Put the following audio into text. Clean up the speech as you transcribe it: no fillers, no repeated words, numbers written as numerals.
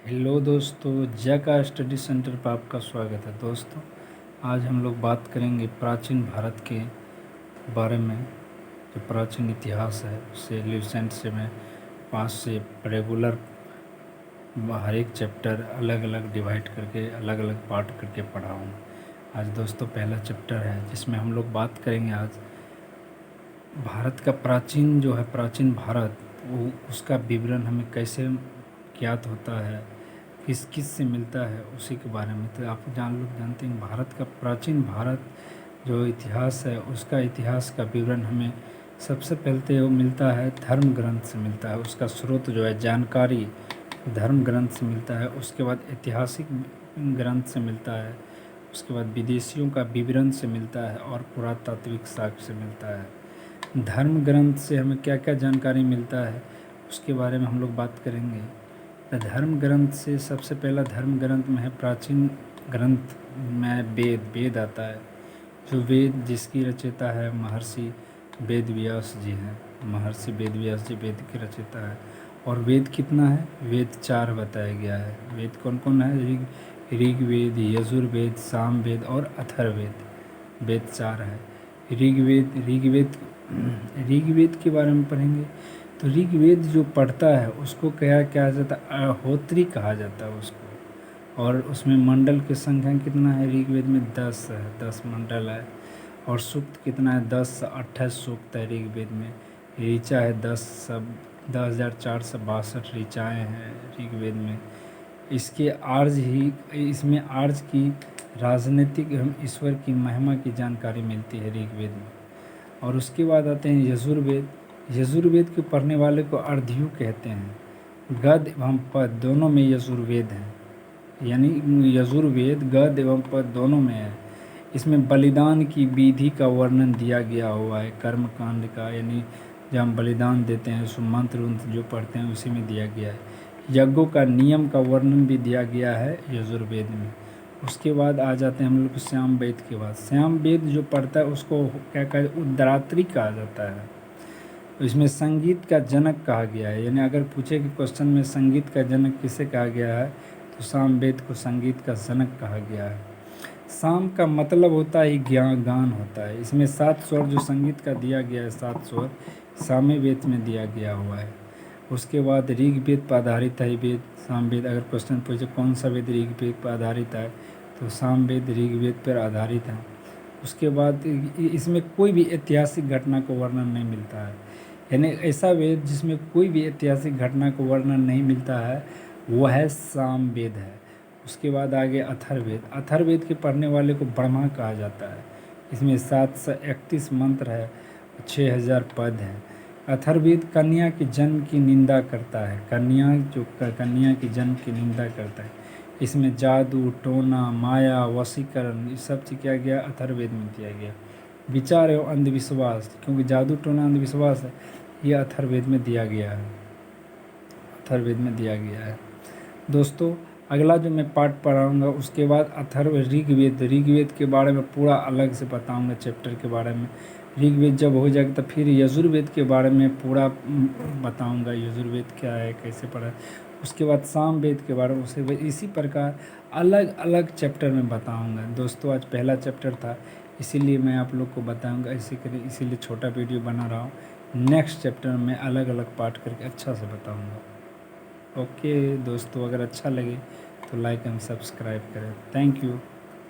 Hello दोस्तों, जका study centre पर आपका स्वागत है। दोस्तों, आज हम लोग बात करेंगे प्राचीन भारत के बारे में। जो प्राचीन इतिहास है उससे रिसेंट से मैं 5 से रेगुलर हर एक चैप्टर अलग अलग डिवाइड करके अलग अलग पार्ट करके पढ़ा हूँ। आज दोस्तों पहला चैप्टर है जिसमें हम लोग बात करेंगे आज भारत का प्राचीन जो है प्राचीन भारत, वो उसका विवरण हमें कैसे ज्ञात होता है, किस किस से मिलता है, उसी के बारे में। तो आप लोग जानते हैं भारत का प्राचीन भारत जो इतिहास है उसका इतिहास का विवरण हमें सबसे पहले वो मिलता है धर्म ग्रंथ से मिलता है। उसका स्रोत जो है जानकारी धर्म ग्रंथ से मिलता है। उसके बाद ऐतिहासिक ग्रंथ से मिलता है। उसके बाद विदेशियों का विवरण से मिलता है और पुरातात्विक साक्ष्य से मिलता है। धर्म ग्रंथ से हमें क्या क्या जानकारी मिलता है उसके बारे में हम लोग बात करेंगे। धर्म ग्रंथ से सबसे पहला धर्म ग्रंथ में है प्राचीन ग्रंथ में वेद आता है। जो वेद जिसकी रचयिता है महर्षि वेद व्यास जी हैं। महर्षि वेद व्यास जी वेद की रचयिता है। और वेद कितना है? वेद 4 बताया गया है। वेद कौन कौन है? ऋग्वेद, यजुर्वेद, सामवेद और अथर्ववेद। वेद 4 है। ऋग्वेद ऋग्वेद के बारे में पढ़ेंगे तो ऋग्वेद जो पढ़ता है उसको क्या कहा जाता है? अहोत्री कहा जाता है उसको। और उसमें मंडल की संख्या कितना है? ऋग्वेद में 10 है, 10 मंडल है। और सूक्त कितना है? 10 से 28 सूक्त है ऋग्वेद में। ऋचा है 10,462 ऋचाएँ हैं ऋग्वेद में। इसमें आर्ज की राजनीतिक एवं ईश्वर की महिमा की जानकारी मिलती है ऋग्वेद में। और उसके बाद आते हैं यजुर्वेद। यजुर्वेद के पढ़ने वाले को अर्ध्यु कहते हैं। गद एवं पद दोनों में यजुर्वेद है, यानी यजुर्वेद गद एवं पद दोनों में है। इसमें बलिदान की विधि का वर्णन दिया गया हुआ है, कर्म कांड का, यानी जब हम बलिदान देते हैं उसमें मंत्र जो पढ़ते हैं उसी में दिया गया है। यज्ञों का नियम का वर्णन भी दिया गया है यजुर्वेद में। उसके बाद आ जाते हैं हम लोग श्याम वेद के बाद। श्याम वेद जो पढ़ता है उसको क्या कहते हैं? उद्रात्री कहा जाता है। इसमें संगीत का जनक कहा गया है, यानी अगर पूछे कि क्वेश्चन में संगीत का जनक किसे कहा गया है तो सामवेद को संगीत का जनक कहा गया है। साम का मतलब होता है गान होता है। इसमें 7 स्वर जो संगीत का दिया गया है, 7 स्वर सामवेद में दिया गया हुआ है। उसके बाद ऋग्वेद पर आधारित है वेद सामवेद। अगर क्वेश्चन पूछे कौन सा वेद ऋग्वेद पर आधारित है तो सामवेद ऋग्वेद पर आधारित है। उसके बाद इसमें कोई भी ऐतिहासिक घटना को वर्णन नहीं मिलता है, यानी ऐसा वेद जिसमें कोई भी ऐतिहासिक घटना को वर्णन नहीं मिलता है वो है सामवेद है। उसके बाद आगे अथर्ववेद। अथर्ववेद के पढ़ने वाले को ब्रह्मा कहा जाता है। इसमें 731 मंत्र है, 6000 पद हैं। अथर्ववेद कन्या के जन्म की निंदा करता है। कन्या की जन्म की निंदा करता है। इसमें जादू टोना माया वशीकरण ये सब चीज़ किया गया अथर्ववेद में दिया गया। विचार एवं अंधविश्वास, क्योंकि जादू टोना अंधविश्वास है, ये अथर्ववेद में दिया गया है। अथर्ववेद में दिया गया है। दोस्तों, अगला जो मैं पार्ट पढ़ाऊँगा उसके बाद अथर्व ऋग्वेद के बारे में पूरा अलग से बताऊँगा चैप्टर के बारे में। ऋग्वेद जब हो जाएगा तो फिर यजुर्वेद के बारे में पूरा बताऊँगा, यजुर्वेद क्या है, कैसे पढ़ा है। उसके बाद सामवेद के बारे में उसे इसी प्रकार अलग अलग चैप्टर में बताऊँगा। दोस्तों, आज पहला चैप्टर था इसीलिए मैं आप लोग को बताऊँगा, इसीलिए छोटा वीडियो बना रहा हूँ। नेक्स्ट चैप्टर में अलग अलग पार्ट करके अच्छा से बताऊँगा। ओके दोस्तों, अगर अच्छा लगे तो लाइक एंड सब्सक्राइब करें। Thank you.